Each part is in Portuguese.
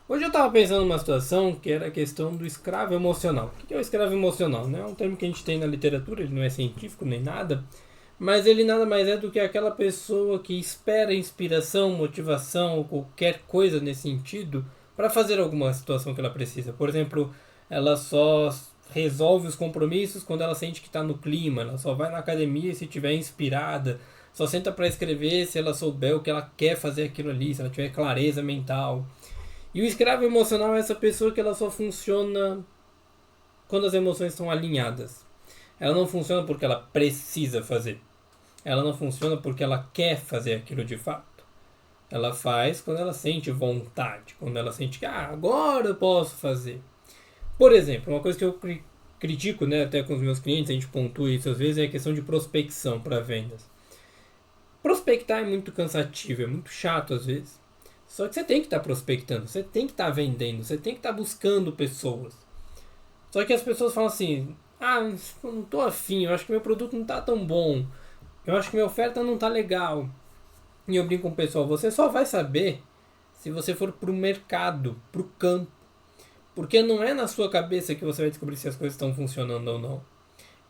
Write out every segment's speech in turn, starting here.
Hoje eu estava pensando numa situação que era a questão do escravo emocional. O que é o escravo emocional? Né? É um termo que a gente tem na literatura, ele não é científico nem nada, mas ele nada mais é do que aquela pessoa que espera inspiração, motivação ou qualquer coisa nesse sentido para fazer alguma situação que ela precisa. Por exemplo, ela só resolve os compromissos quando ela sente que está no clima, ela só vai na academia se estiver inspirada, só senta para escrever se ela souber o que ela quer fazer aquilo ali, se ela tiver clareza mental. E o escravo emocional é essa pessoa que ela só funciona quando as emoções estão alinhadas. Ela não funciona porque ela precisa fazer. Ela não funciona porque ela quer fazer aquilo de fato. Ela faz quando ela sente vontade, quando ela sente que agora eu posso fazer. Por exemplo, uma coisa que eu critico, né, até com os meus clientes, a gente pontua isso às vezes, é a questão de prospecção para vendas. Prospectar é muito cansativo, é muito chato às vezes. Só que você tem que estar prospectando, você tem que estar vendendo, você tem que estar buscando pessoas. Só que as pessoas falam assim: eu não tô afim, eu acho que meu produto não tá tão bom, eu acho que minha oferta não tá legal. E eu brinco com o pessoal: você só vai saber se você for pro mercado, pro campo. Porque não é na sua cabeça que você vai descobrir se as coisas estão funcionando ou não.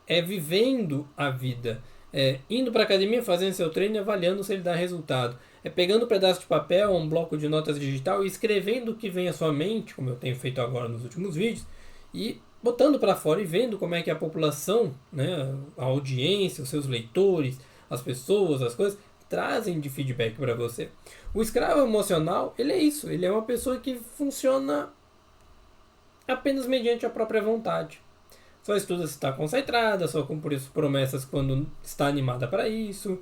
É vivendo a vida. É indo para academia, fazendo seu treino e avaliando se ele dá resultado. É pegando um pedaço de papel, um bloco de notas digital e escrevendo o que vem à sua mente, como eu tenho feito agora nos últimos vídeos, e botando para fora e vendo como é que a população, né, a audiência, os seus leitores, as pessoas, as coisas, trazem de feedback para você. O escravo emocional, ele é isso, ele é uma pessoa que funciona apenas mediante a própria vontade. Só estuda se está concentrada, só cumpre as promessas quando está animada para isso.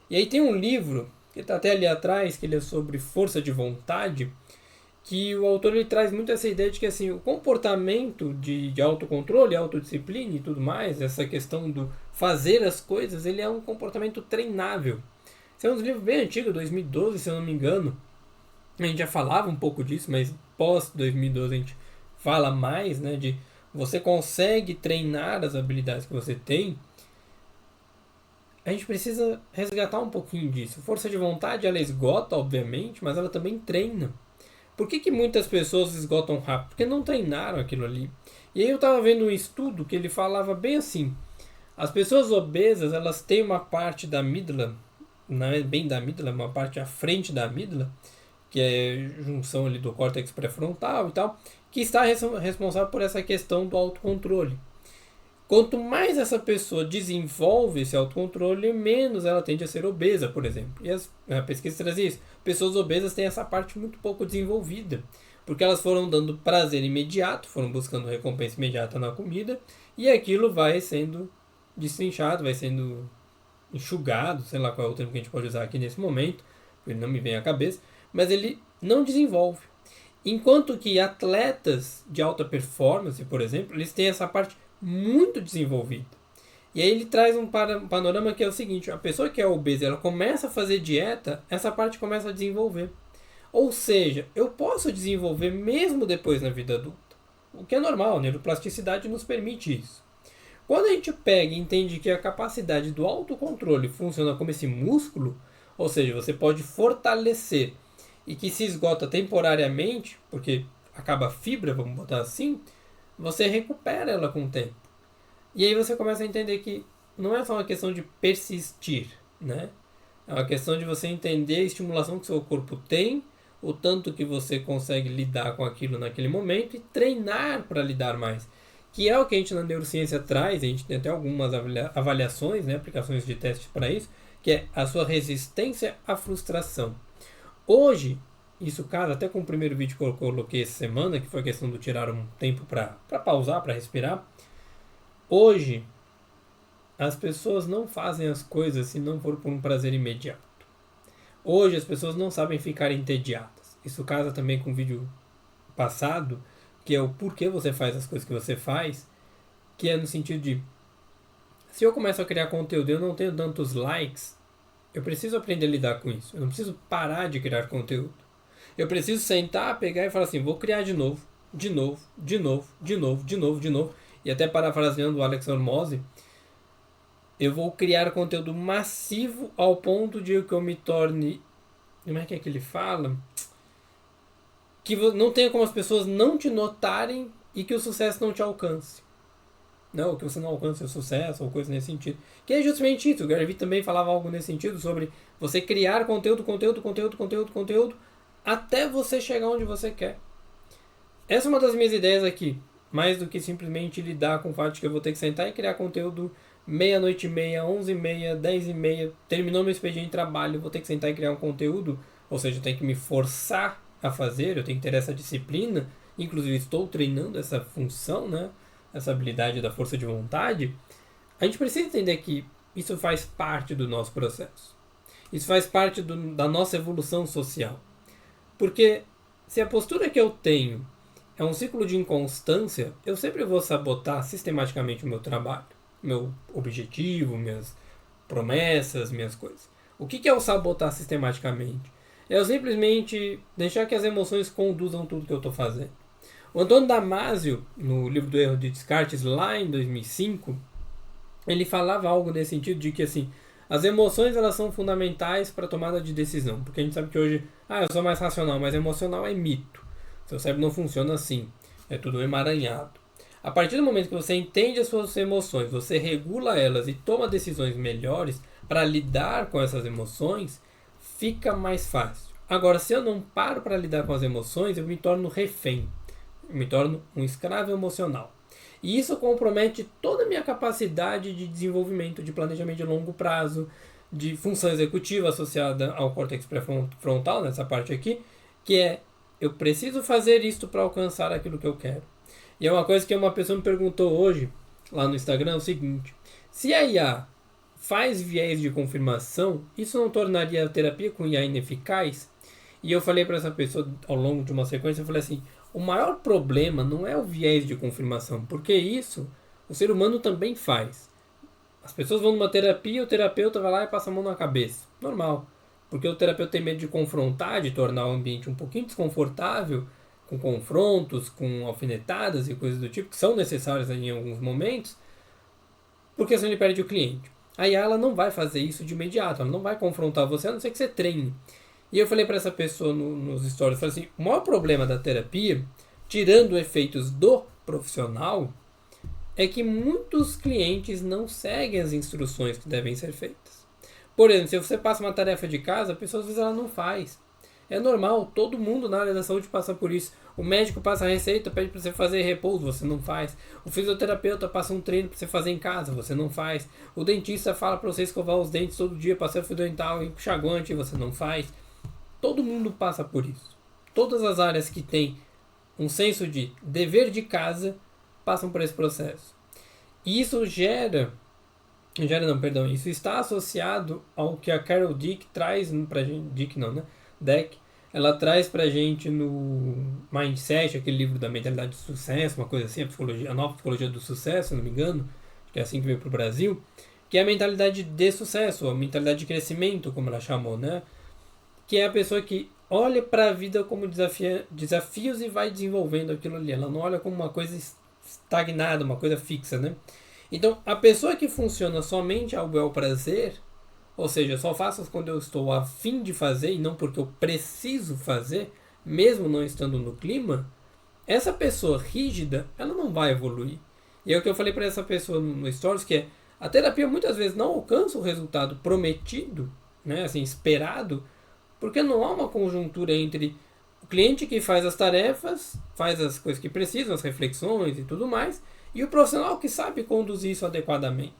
E aí tem um livro, que está até ali atrás, que ele é sobre força de vontade, que o autor ele traz muito essa ideia de que assim, o comportamento de autocontrole, autodisciplina e tudo mais, essa questão do fazer as coisas, ele é um comportamento treinável. Esse é um livro bem antigo, 2012, se eu não me engano. A gente já falava um pouco disso, mas pós 2012 a gente fala mais, né, de você consegue treinar as habilidades que você tem. A gente precisa resgatar um pouquinho disso. Força de vontade, ela esgota, obviamente, mas ela também treina. Por que muitas pessoas esgotam rápido? Porque não treinaram aquilo ali. E aí eu estava vendo um estudo que ele falava bem assim: as pessoas obesas, elas têm uma parte da amígdala, não é bem da amígdala, uma parte à frente da amígdala, que é junção ali do córtex pré-frontal e tal, que está responsável por essa questão do autocontrole. Quanto mais essa pessoa desenvolve esse autocontrole, menos ela tende a ser obesa, por exemplo. E a pesquisa traz isso. Pessoas obesas têm essa parte muito pouco desenvolvida, porque elas foram dando prazer imediato, foram buscando recompensa imediata na comida, e aquilo vai sendo destrinchado, vai sendo enxugado, sei lá qual é o termo que a gente pode usar aqui nesse momento, ele não me vem à cabeça, mas ele não desenvolve. Enquanto que atletas de alta performance, por exemplo, eles têm essa parte muito desenvolvida. E aí ele traz um panorama que é o seguinte: a pessoa que é obesa, ela começa a fazer dieta, essa parte começa a desenvolver. Ou seja, eu posso desenvolver mesmo depois na vida adulta. O que é normal, a neuroplasticidade nos permite isso. Quando a gente pega e entende que a capacidade do autocontrole funciona como esse músculo, ou seja, você pode fortalecer e que se esgota temporariamente, porque acaba a fibra, vamos botar assim, você recupera ela com o tempo. E aí você começa a entender que não é só uma questão de persistir, né? É uma questão de você entender a estimulação que seu corpo tem, o tanto que você consegue lidar com aquilo naquele momento e treinar para lidar mais. Que é o que a gente na neurociência traz, a gente tem até algumas avaliações, né, aplicações de testes para isso, que é a sua resistência à frustração. Hoje, isso casa até com o primeiro vídeo que eu coloquei essa semana, que foi a questão do tirar um tempo para pausar, para respirar. Hoje, as pessoas não fazem as coisas se não for por um prazer imediato. Hoje, as pessoas não sabem ficar entediadas. Isso casa também com o vídeo passado, que é o porquê você faz as coisas que você faz, que é no sentido de: se eu começo a criar conteúdo e eu não tenho tantos likes, eu preciso aprender a lidar com isso. Eu não preciso parar de criar conteúdo. Eu preciso sentar, pegar e falar assim: vou criar de novo, de novo, de novo, de novo, de novo, de novo. E até parafraseando o Alex Hormozzi, eu vou criar conteúdo massivo ao ponto de que eu me torne. Como é que ele fala? que não tenha como as pessoas não te notarem e que o sucesso não te alcance. Não, que você não alcance o sucesso ou coisa nesse sentido. Que é justamente isso. O Gary Vee também falava algo nesse sentido sobre você criar conteúdo até você chegar onde você quer. Essa é uma das minhas ideias aqui. Mais do que simplesmente lidar com o fato de que eu vou ter que sentar e criar conteúdo meia-noite e meia, 11h30, 10h30, terminou meu expediente de trabalho, eu vou ter que sentar e criar um conteúdo, ou seja, eu tenho que me forçar a fazer, eu tenho que ter essa disciplina, inclusive estou treinando essa função, né? Essa habilidade da força de vontade. A gente precisa entender que isso faz parte do nosso processo. Isso faz parte da nossa evolução social. Porque se a postura que eu tenho é um ciclo de inconstância, eu sempre vou sabotar sistematicamente o meu trabalho, meu objetivo, minhas promessas, minhas coisas. O que é o sabotar sistematicamente? É eu simplesmente deixar que as emoções conduzam tudo que eu estou fazendo. O Antônio Damasio, no livro do Erro de Descartes, lá em 2005, ele falava algo nesse sentido de que assim, as emoções elas são fundamentais para a tomada de decisão, porque a gente sabe que hoje, eu sou mais racional, mas emocional é mito. Seu cérebro não funciona assim, é tudo emaranhado. A partir do momento que você entende as suas emoções, você regula elas e toma decisões melhores para lidar com essas emoções, fica mais fácil. Agora, se eu não paro para lidar com as emoções, eu me torno refém, eu me torno um escravo emocional. E isso compromete toda a minha capacidade de desenvolvimento, de planejamento de longo prazo, de função executiva associada ao córtex pré-frontal, nessa parte aqui, que é, eu preciso fazer isto para alcançar aquilo que eu quero. E é uma coisa que uma pessoa me perguntou hoje, lá no Instagram, é o seguinte: se a IA faz viés de confirmação, isso não tornaria a terapia com IA ineficaz? E eu falei para essa pessoa, ao longo de uma sequência, eu falei assim, o maior problema não é o viés de confirmação, porque isso o ser humano também faz. As pessoas vão numa terapia, o terapeuta vai lá e passa a mão na cabeça. Normal. Porque o terapeuta tem medo de confrontar, de tornar o ambiente um pouquinho desconfortável, com confrontos, com alfinetadas e coisas do tipo, que são necessárias em alguns momentos, porque senão ele perde o cliente. A IA ela não vai fazer isso de imediato, ela não vai confrontar você, a não ser que você treine. E eu falei para essa pessoa nos stories, falei assim, o maior problema da terapia, tirando efeitos do profissional, é que muitos clientes não seguem as instruções que devem ser feitas. Por exemplo, se você passa uma tarefa de casa, a pessoa às vezes ela não faz. É normal, todo mundo na área da saúde passa por isso. O médico passa a receita, pede para você fazer repouso, você não faz. O fisioterapeuta passa um treino para você fazer em casa, você não faz. O dentista fala para você escovar os dentes todo dia, passar fio dental e enxaguante, você não faz. Todo mundo passa por isso. Todas as áreas que têm um senso de dever de casa passam por esse processo. E isso isso está associado ao que a Carol Dweck traz pra gente, Dweck, ela traz pra gente no Mindset, aquele livro da mentalidade do sucesso, uma coisa assim, a nova psicologia do sucesso, se não me engano, que é assim que veio pro Brasil, que é a mentalidade de sucesso, a mentalidade de crescimento, como ela chamou, né? Que é a pessoa que olha para a vida como desafios e vai desenvolvendo aquilo ali. Ela não olha como uma coisa estagnada, uma coisa fixa, né? Então, a pessoa que funciona somente ao bel prazer, ou seja, só faço quando eu estou a fim de fazer e não porque eu preciso fazer, mesmo não estando no clima, essa pessoa rígida, ela não vai evoluir. E é o que eu falei para essa pessoa no Stories, que é, a terapia muitas vezes não alcança o resultado prometido, né, assim, esperado, porque não há uma conjuntura entre o cliente que faz as tarefas, faz as coisas que precisam, as reflexões e tudo mais, e o profissional que sabe conduzir isso adequadamente.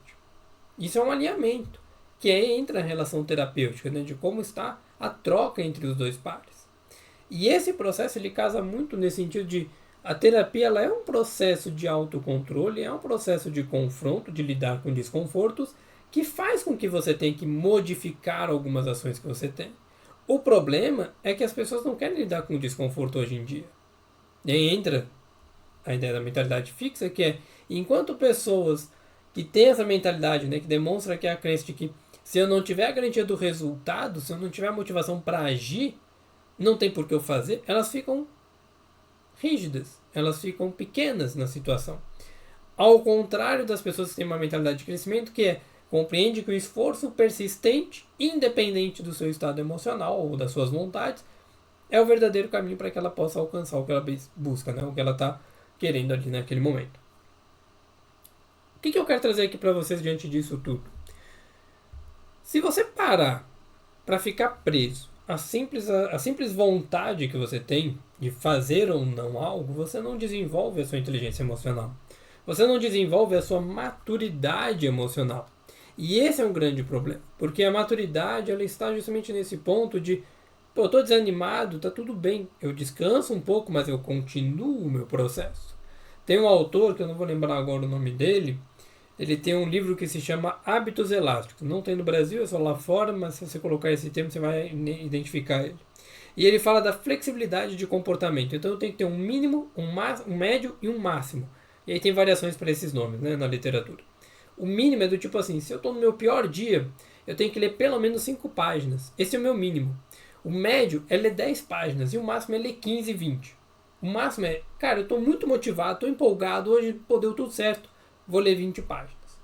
Isso é um alinhamento, que entra na relação terapêutica, né, de como está a troca entre os dois pares. E esse processo ele casa muito nesse sentido de a terapia ela é um processo de autocontrole, é um processo de confronto, de lidar com desconfortos, que faz com que você tenha que modificar algumas ações que você tem. O problema é que as pessoas não querem lidar com o desconforto hoje em dia. E aí entra a ideia da mentalidade fixa, que é, enquanto pessoas que têm essa mentalidade, né, que demonstra que é a crença de que se eu não tiver a garantia do resultado, se eu não tiver a motivação para agir, não tem por que eu fazer, elas ficam rígidas, elas ficam pequenas na situação. Ao contrário das pessoas que têm uma mentalidade de crescimento, que é compreende que o esforço persistente, independente do seu estado emocional ou das suas vontades, é o verdadeiro caminho para que ela possa alcançar o que ela busca, né? O que ela está querendo ali naquele momento. O que eu quero trazer aqui para vocês diante disso tudo? Se você parar para ficar preso à simples vontade que você tem de fazer ou não algo, você não desenvolve a sua inteligência emocional. Você não desenvolve a sua maturidade emocional. E esse é um grande problema, porque a maturidade ela está justamente nesse ponto de, pô, eu estou desanimado, tá tudo bem, eu descanso um pouco, mas eu continuo o meu processo. Tem um autor, que eu não vou lembrar agora o nome dele, ele tem um livro que se chama Hábitos Elásticos. Não tem no Brasil, é só lá fora, mas se você colocar esse termo, você vai identificar ele. E ele fala da flexibilidade de comportamento. Então eu tenho que ter um mínimo, um médio e um máximo. E aí tem variações para esses nomes, né, na literatura. O mínimo é do tipo assim, se eu estou no meu pior dia, eu tenho que ler pelo menos 5 páginas. Esse é o meu mínimo. O médio é ler 10 páginas e o máximo é ler 15, 20. O máximo é, cara, eu estou muito motivado, estou empolgado, hoje pô, deu tudo certo, vou ler 20 páginas.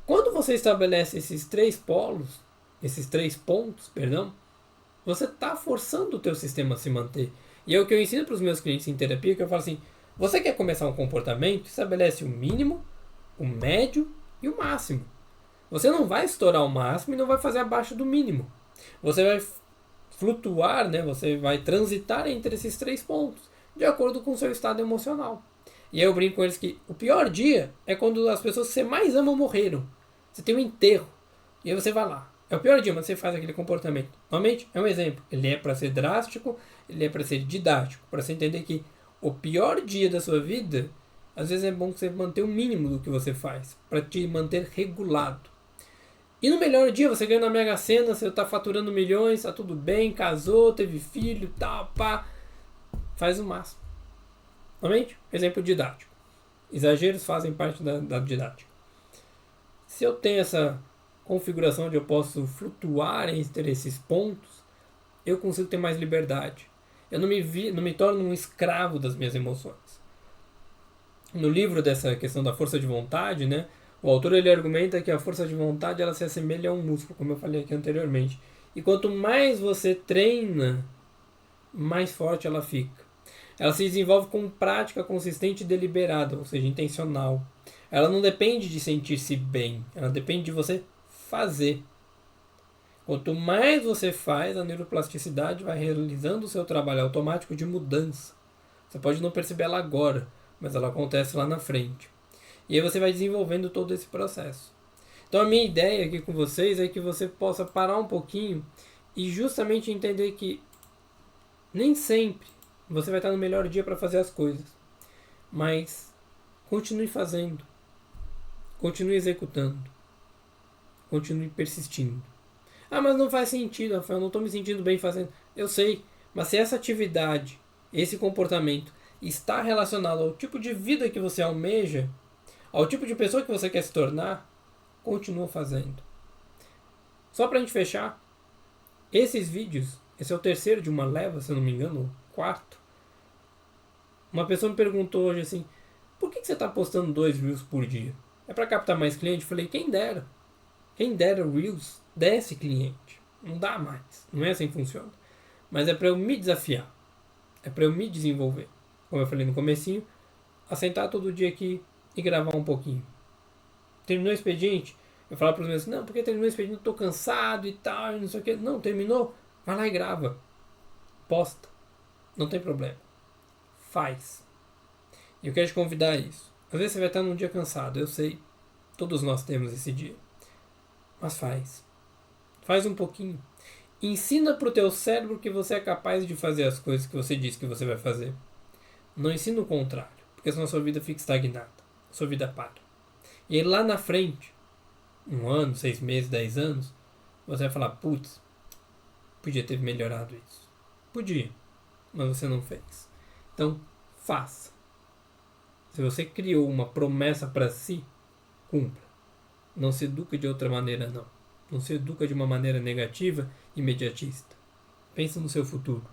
Quando você estabelece esses 3 polos, esses 3 pontos, perdão, você está forçando o teu sistema a se manter. E é o que eu ensino para os meus clientes em terapia, que eu falo assim, você quer começar um comportamento, estabelece o mínimo, o médio e o máximo. Você não vai estourar o máximo e não vai fazer abaixo do mínimo. Você vai flutuar, né? Você vai transitar entre esses 3 pontos, de acordo com o seu estado emocional. E aí eu brinco com eles que o pior dia é quando as pessoas que você mais ama morreram. Você tem um enterro. E aí você vai lá. É o pior dia, mas você faz aquele comportamento. Normalmente é um exemplo. Ele é para ser drástico, ele é para ser didático, para você entender que o pior dia da sua vida, às vezes é bom você manter o mínimo do que você faz, para te manter regulado. E no melhor dia, você ganha na Mega Sena, você está faturando milhões, está tudo bem, casou, teve filho, tal, pá. Faz o máximo. Normalmente, exemplo didático. Exageros fazem parte da didática. Se eu tenho essa configuração onde eu posso flutuar entre esses pontos, eu consigo ter mais liberdade. Eu não me torno um escravo das minhas emoções. No livro dessa questão da força de vontade, né, o autor ele argumenta que a força de vontade ela se assemelha a um músculo, como eu falei aqui anteriormente. E quanto mais você treina, mais forte ela fica. Ela se desenvolve com prática consistente e deliberada, ou seja, intencional. Ela não depende de sentir-se bem, ela depende de você fazer. Quanto mais você faz, a neuroplasticidade vai realizando o seu trabalho automático de mudança. Você pode não perceber ela agora, mas ela acontece lá na frente. E aí você vai desenvolvendo todo esse processo. Então a minha ideia aqui com vocês é que você possa parar um pouquinho e justamente entender que nem sempre você vai estar no melhor dia para fazer as coisas. Mas continue fazendo. Continue executando. Continue persistindo. Ah, mas não faz sentido, Rafael, eu não estou me sentindo bem fazendo. Eu sei, mas se essa atividade, esse comportamento está relacionado ao tipo de vida que você almeja, ao tipo de pessoa que você quer se tornar, continua fazendo. Só para a gente fechar, esses vídeos, esse é o terceiro de uma leva, se eu não me engano, o quarto. Uma pessoa me perguntou hoje assim, por que você está postando 2 Reels por dia? É para captar mais cliente? Eu falei, quem dera. Quem dera o Reels desse cliente. Não dá mais. Não é assim que funciona. Mas é para eu me desafiar. É para eu me desenvolver. Como eu falei no comecinho, assentar todo dia aqui e gravar um pouquinho. Terminou o expediente? Eu falo para os meus, não, porque terminou o expediente, estou cansado e tal, não sei o que. Não, terminou? Vai lá e grava. Posta. Não tem problema. Faz. E eu quero te convidar a isso. Às vezes você vai estar num dia cansado, eu sei. Todos nós temos esse dia. Mas faz. Faz um pouquinho. Ensina pro teu cérebro que você é capaz de fazer as coisas que você diz que você vai fazer. Não ensina o contrário, porque senão a sua vida fica estagnada. A sua vida para. E aí lá na frente, 1 ano, 6 meses, 10 anos, você vai falar, putz, podia ter melhorado isso. Podia, mas você não fez. Então, faça. Se você criou uma promessa para si, cumpra. Não se educa de outra maneira, não. Não se educa de uma maneira negativa, imediatista. Pensa no seu futuro.